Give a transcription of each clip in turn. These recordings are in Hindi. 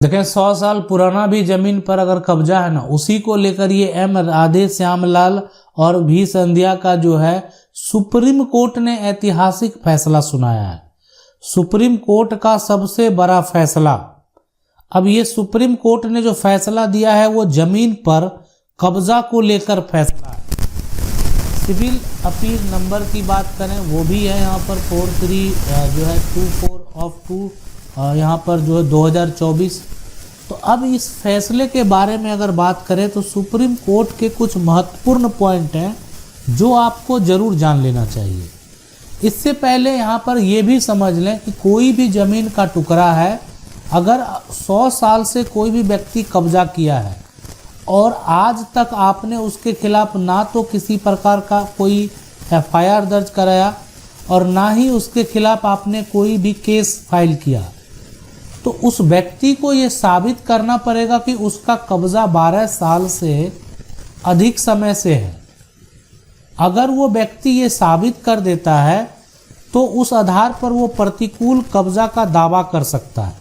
देखें 100 साल पुराना भी जमीन पर अगर कब्जा है ना, उसी को लेकर ये एम राधे श्यामलाल और भी संध्या का जो है सुप्रीम कोर्ट ने ऐतिहासिक फैसला सुनाया है। सुप्रीम कोर्ट का सबसे बड़ा फैसला। अब ये सुप्रीम कोर्ट ने जो फैसला दिया है वो जमीन पर कब्जा को लेकर फैसला है। सिविल अपील नंबर की बात करें वो भी है यहाँ पर 43 जो है 24/2 यहाँ पर जो है 2024। तो अब इस फैसले के बारे में अगर बात करें तो सुप्रीम कोर्ट के कुछ महत्वपूर्ण पॉइंट हैं जो आपको जरूर जान लेना चाहिए। इससे पहले यहाँ पर ये भी समझ लें कि कोई भी ज़मीन का टुकड़ा है, अगर 100 साल से कोई भी व्यक्ति कब्जा किया है और आज तक आपने उसके खिलाफ ना तो किसी प्रकार का कोई FIR दर्ज कराया और ना ही उसके खिलाफ आपने कोई भी केस फाइल किया, तो उस व्यक्ति को ये साबित करना पड़ेगा कि उसका कब्जा 12 साल से अधिक समय से है। अगर वो व्यक्ति ये साबित कर देता है तो उस आधार पर वो प्रतिकूल कब्जा का दावा कर सकता है।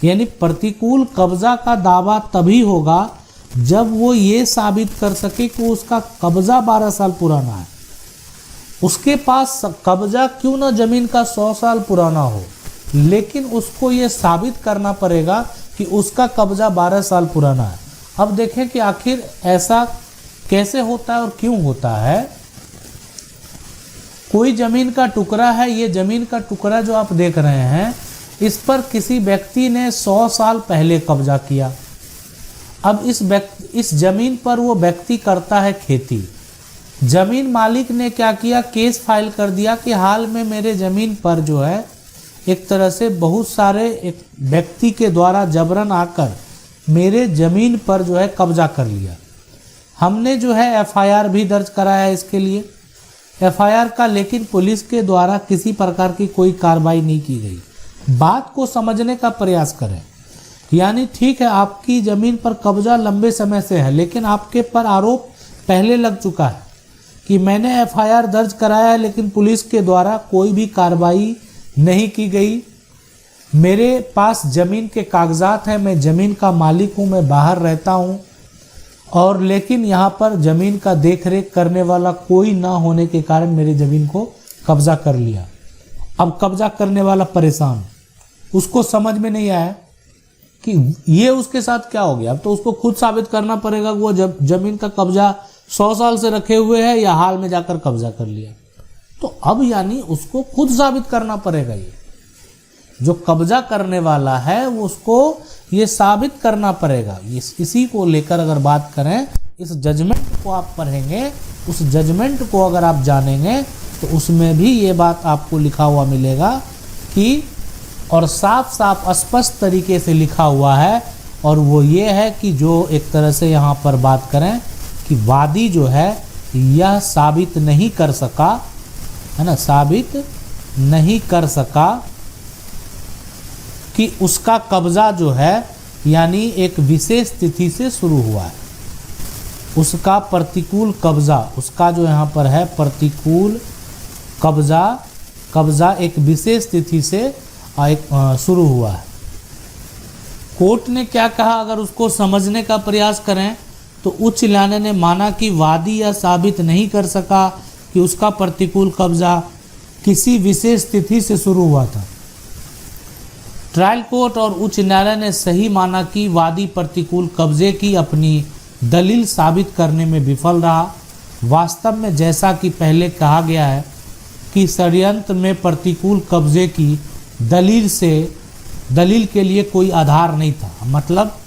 यानी प्रतिकूल कब्जा का दावा तभी होगा जब वो ये साबित कर सके कि उसका कब्जा 12 साल पुराना है। उसके पास कब्जा क्यों ना जमीन का 100 साल पुराना हो, लेकिन उसको ये साबित करना पड़ेगा कि उसका कब्जा 12 साल पुराना है। अब देखें कि आखिर ऐसा कैसे होता है और क्यों होता है। कोई जमीन का टुकड़ा है, ये जमीन का टुकड़ा जो आप देख रहे हैं इस पर किसी व्यक्ति ने 100 साल पहले कब्जा किया। अब इस जमीन पर वो व्यक्ति करता है खेती। जमीन मालिक ने क्या किया, केस फाइल कर दिया कि हाल में मेरे जमीन पर जो है एक तरह से बहुत सारे एक व्यक्ति के द्वारा जबरन आकर मेरे जमीन पर जो है कब्जा कर लिया। हमने जो है FIR भी दर्ज कराया इसके लिए। FIR का लेकिन पुलिस के द्वारा किसी प्रकार की कोई कार्रवाई नहीं की गई। बात को समझने का प्रयास करें। यानी ठीक है, आपकी ज़मीन पर कब्जा लंबे समय से है, लेकिन आपके पर आरोप पहले लग चुका है कि मैंने FIR दर्ज कराया है, लेकिन पुलिस के द्वारा कोई भी कार्रवाई नहीं की गई। मेरे पास ज़मीन के कागजात हैं, मैं ज़मीन का मालिक हूँ, मैं बाहर रहता हूँ, और लेकिन यहाँ पर ज़मीन का देखरेख करने वाला कोई ना होने के कारण मेरी ज़मीन को कब्जा कर लिया। अब कब्जा करने वाला परेशान, उसको समझ में नहीं आया कि ये उसके साथ क्या हो गया। अब तो उसको खुद साबित करना पड़ेगा कि वो ज़मीन का कब्जा 100 साल से रखे हुए है या हाल में जाकर कब्जा कर लिया। तो अब यानी उसको खुद साबित करना पड़ेगा। ये जो कब्जा करने वाला है वो उसको ये साबित करना पड़ेगा। इसी को लेकर अगर बात करें, इस जजमेंट को आप पढ़ेंगे, उस जजमेंट को अगर आप जानेंगे तो उसमें भी ये बात आपको लिखा हुआ मिलेगा कि, और साफ साफ स्पष्ट तरीके से लिखा हुआ है, और वो ये है कि जो एक तरह से यहाँ पर बात करें कि वादी जो है यह साबित नहीं कर सका, है ना, साबित नहीं कर सका कि उसका कब्जा जो है यानी एक विशेष तिथि से शुरू हुआ है। उसका प्रतिकूल कब्जा, उसका जो यहाँ पर है प्रतिकूल कब्जा एक विशेष तिथि से शुरू हुआ है। कोर्ट ने क्या कहा, अगर उसको समझने का प्रयास करें तो उच्च न्यायालय ने माना कि वादी यह साबित नहीं कर सका कि उसका प्रतिकूल कब्जा किसी विशेष तिथि से शुरू हुआ था। ट्रायल कोर्ट और उच्च न्यायालय ने सही माना कि वादी प्रतिकूल कब्जे की अपनी दलील साबित करने में विफल रहा। वास्तव में जैसा कि पहले कहा गया है कि षड्यंत्र में प्रतिकूल कब्जे की दलील के लिए कोई आधार नहीं था। मतलब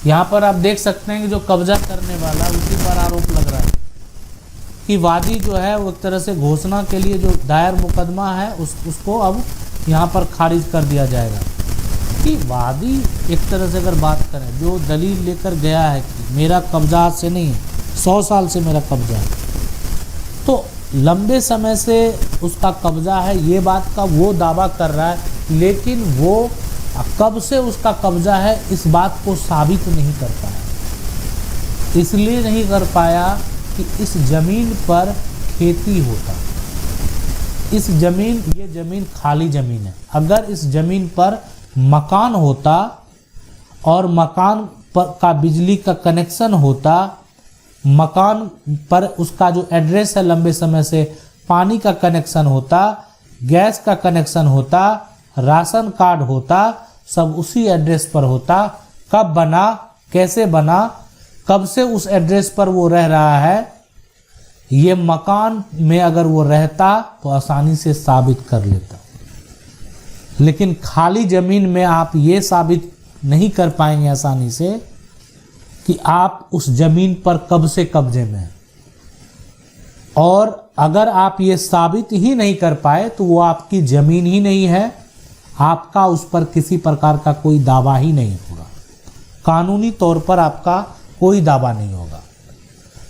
यहाँ पर आप देख सकते हैं कि जो कब्जा करने वाला उसी पर आरोप लग रहा है कि वादी जो है वो एक तरह से घोषणा के लिए जो दायर मुकदमा है उसको अब यहाँ पर खारिज कर दिया जाएगा। कि वादी एक तरह से अगर बात करें, जो दलील लेकर गया है कि मेरा कब्जा आज से नहीं है, 100 साल से मेरा कब्जा है, तो लंबे समय से उसका कब्जा है, ये बात का वो दावा कर रहा है, लेकिन वो कब से उसका कब्जा है इस बात को साबित नहीं कर पाया। इसलिए नहीं कर पाया कि इस ज़मीन पर खेती होता, ये ज़मीन खाली ज़मीन है। अगर इस ज़मीन पर मकान होता और मकान पर का बिजली का कनेक्शन होता, मकान पर उसका जो एड्रेस है लंबे समय से, पानी का कनेक्शन होता, गैस का कनेक्शन होता, राशन कार्ड होता, सब उसी एड्रेस पर होता। कब बना, कैसे बना, कब से उस एड्रेस पर वो रह रहा है, ये मकान में अगर वो रहता तो आसानी से साबित कर लेता। लेकिन खाली जमीन में आप ये साबित नहीं कर पाएंगे आसानी से कि आप उस जमीन पर कब से कब्जे में हैं। और अगर आप ये साबित ही नहीं कर पाए तो वो आपकी जमीन ही नहीं है, आपका उस पर किसी प्रकार का कोई दावा ही नहीं होगा, कानूनी तौर पर आपका कोई दावा नहीं होगा।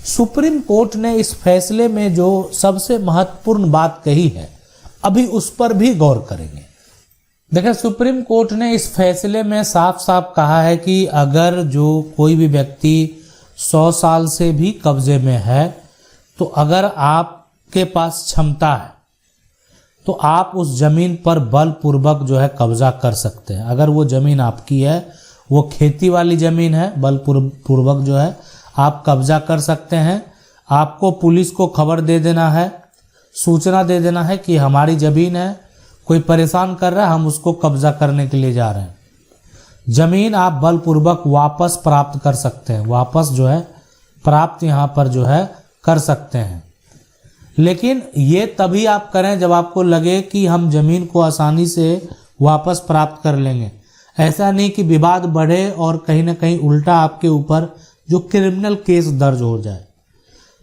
सुप्रीम कोर्ट ने इस फैसले में जो सबसे महत्वपूर्ण बात कही है, अभी उस पर भी गौर करेंगे। देखिए, सुप्रीम कोर्ट ने इस फैसले में साफ साफ कहा है कि अगर जो कोई भी व्यक्ति 100 साल से भी कब्जे में है, तो अगर आपके पास क्षमता है तो आप उस जमीन पर बलपूर्वक जो है कब्जा कर सकते हैं। अगर वो जमीन आपकी है, वो खेती वाली जमीन है, बलपूर्वक जो है आप कब्जा कर सकते हैं। आपको पुलिस को खबर दे देना है, सूचना दे देना है कि हमारी जमीन है, कोई परेशान कर रहा है, हम उसको कब्जा करने के लिए जा रहे हैं। जमीन आप बलपूर्वक वापस प्राप्त कर सकते हैं, वापस जो है प्राप्त यहाँ पर जो है कर सकते हैं। लेकिन ये तभी आप करें जब आपको लगे कि हम जमीन को आसानी से वापस प्राप्त कर लेंगे। ऐसा नहीं कि विवाद बढ़े और कहीं ना कहीं उल्टा आपके ऊपर जो क्रिमिनल केस दर्ज हो जाए।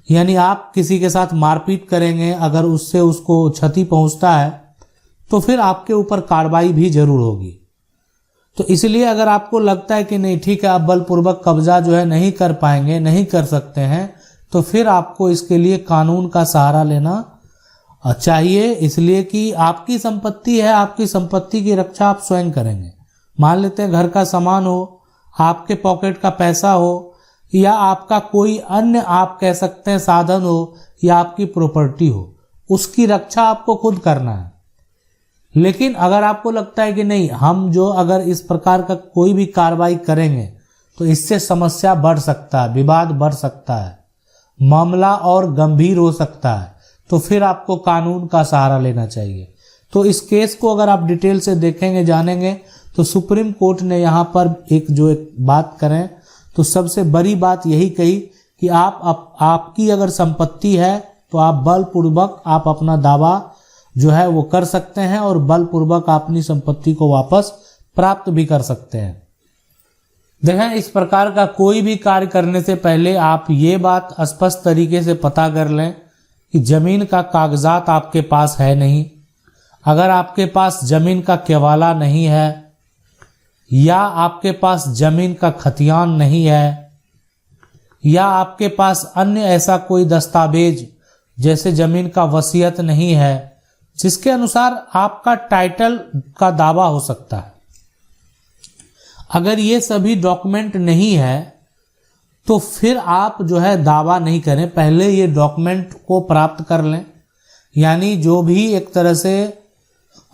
यानी आप किसी के साथ मारपीट करेंगे, अगर उससे उसको क्षति पहुंचता है तो फिर आपके ऊपर कार्रवाई भी जरूर होगी। तो इसलिए अगर आपको लगता है कि नहीं ठीक है, आप बलपूर्वक कब्जा जो है नहीं कर पाएंगे, नहीं कर सकते हैं, तो फिर आपको इसके लिए कानून का सहारा लेना चाहिए। इसलिए कि आपकी संपत्ति है, आपकी संपत्ति की रक्षा आप स्वयं करेंगे। मान लेते हैं घर का सामान हो, आपके पॉकेट का पैसा हो, या आपका कोई अन्य आप कह सकते हैं साधन हो, या आपकी प्रॉपर्टी हो, उसकी रक्षा आपको खुद करना है। लेकिन अगर आपको लगता है कि नहीं, हम जो अगर इस प्रकार का कोई भी कार्रवाई करेंगे तो इससे समस्या बढ़ सकता है, विवाद बढ़ सकता है, मामला और गंभीर हो सकता है, तो फिर आपको कानून का सहारा लेना चाहिए। तो इस केस को अगर आप डिटेल से देखेंगे, जानेंगे, तो सुप्रीम कोर्ट ने यहाँ पर एक बात करें तो सबसे बड़ी बात यही कही कि आपकी अगर संपत्ति है तो आप बलपूर्वक आप अपना दावा जो है वो कर सकते हैं और बलपूर्वक अपनी संपत्ति को वापस प्राप्त भी कर सकते हैं। देखें, इस प्रकार का कोई भी कार्य करने से पहले आप ये बात स्पष्ट तरीके से पता कर लें कि जमीन का कागजात आपके पास है नहीं। अगर आपके पास जमीन का केवाला नहीं है, या आपके पास जमीन का खतियान नहीं है, या आपके पास अन्य ऐसा कोई दस्तावेज जैसे जमीन का वसीयत नहीं है जिसके अनुसार आपका टाइटल का दावा हो सकता है, अगर ये सभी डॉक्यूमेंट नहीं है तो फिर आप जो है दावा नहीं करें। पहले ये डॉक्यूमेंट को प्राप्त कर लें। यानी जो भी एक तरह से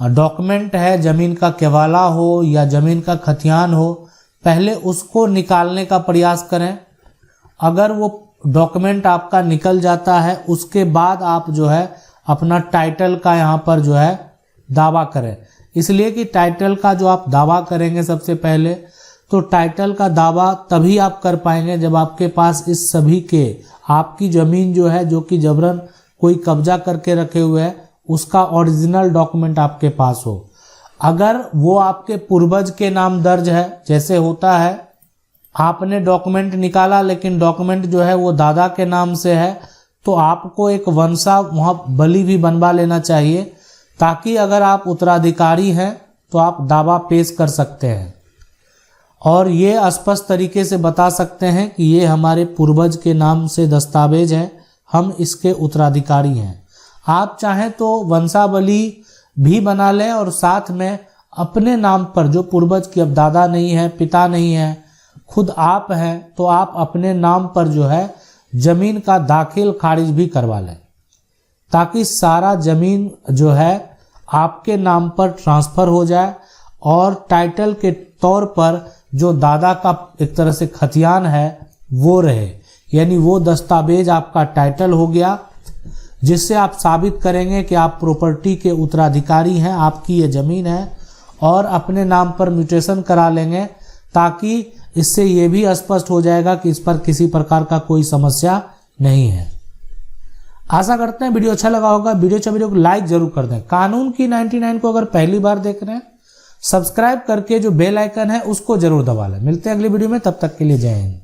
डॉक्यूमेंट है, जमीन का केवाला हो या जमीन का खतियान हो, पहले उसको निकालने का प्रयास करें। अगर वो डॉक्यूमेंट आपका निकल जाता है, उसके बाद आप जो है अपना टाइटल का यहाँ पर जो है दावा करें। इसलिए कि टाइटल का जो आप दावा करेंगे सबसे पहले, तो टाइटल का दावा तभी आप कर पाएंगे जब आपके पास इस सभी के, आपकी ज़मीन जो है जो कि जबरन कोई कब्जा करके रखे हुए है, उसका ओरिजिनल डॉक्यूमेंट आपके पास हो। अगर वो आपके पूर्वज के नाम दर्ज है, जैसे होता है आपने डॉक्यूमेंट निकाला लेकिन डॉक्यूमेंट जो है वो दादा के नाम से है, तो आपको एक वंशा वहाँ बलि भी बनवा लेना चाहिए, ताकि अगर आप उत्तराधिकारी हैं तो आप दावा पेश कर सकते हैं और ये स्पष्ट तरीके से बता सकते हैं कि ये हमारे पूर्वज के नाम से दस्तावेज है, हम इसके उत्तराधिकारी हैं। आप चाहें तो वंशावली भी बना लें और साथ में अपने नाम पर, जो पूर्वज की, अब दादा नहीं है, पिता नहीं है, खुद आप हैं, तो आप अपने नाम पर जो है जमीन का दाखिल खारिज भी करवा लें, ताकि सारा जमीन जो है आपके नाम पर ट्रांसफ़र हो जाए और टाइटल के तौर पर जो दादा का एक तरह से खतियान है वो रहे, यानी वो दस्तावेज आपका टाइटल हो गया, जिससे आप साबित करेंगे कि आप प्रॉपर्टी के उत्तराधिकारी हैं, आपकी ये ज़मीन है, और अपने नाम पर म्यूटेशन करा लेंगे, ताकि इससे ये भी स्पष्ट हो जाएगा कि इस पर किसी प्रकार का कोई समस्या नहीं है। आशा करते हैं वीडियो अच्छा लगा होगा। वीडियो को लाइक जरूर कर दें। कानून की 99 को अगर पहली बार देख रहे हैं, सब्सक्राइब करके जो बेल आइकन है उसको जरूर दबा लें। मिलते हैं अगली वीडियो में, तब तक के लिए जय हिंद।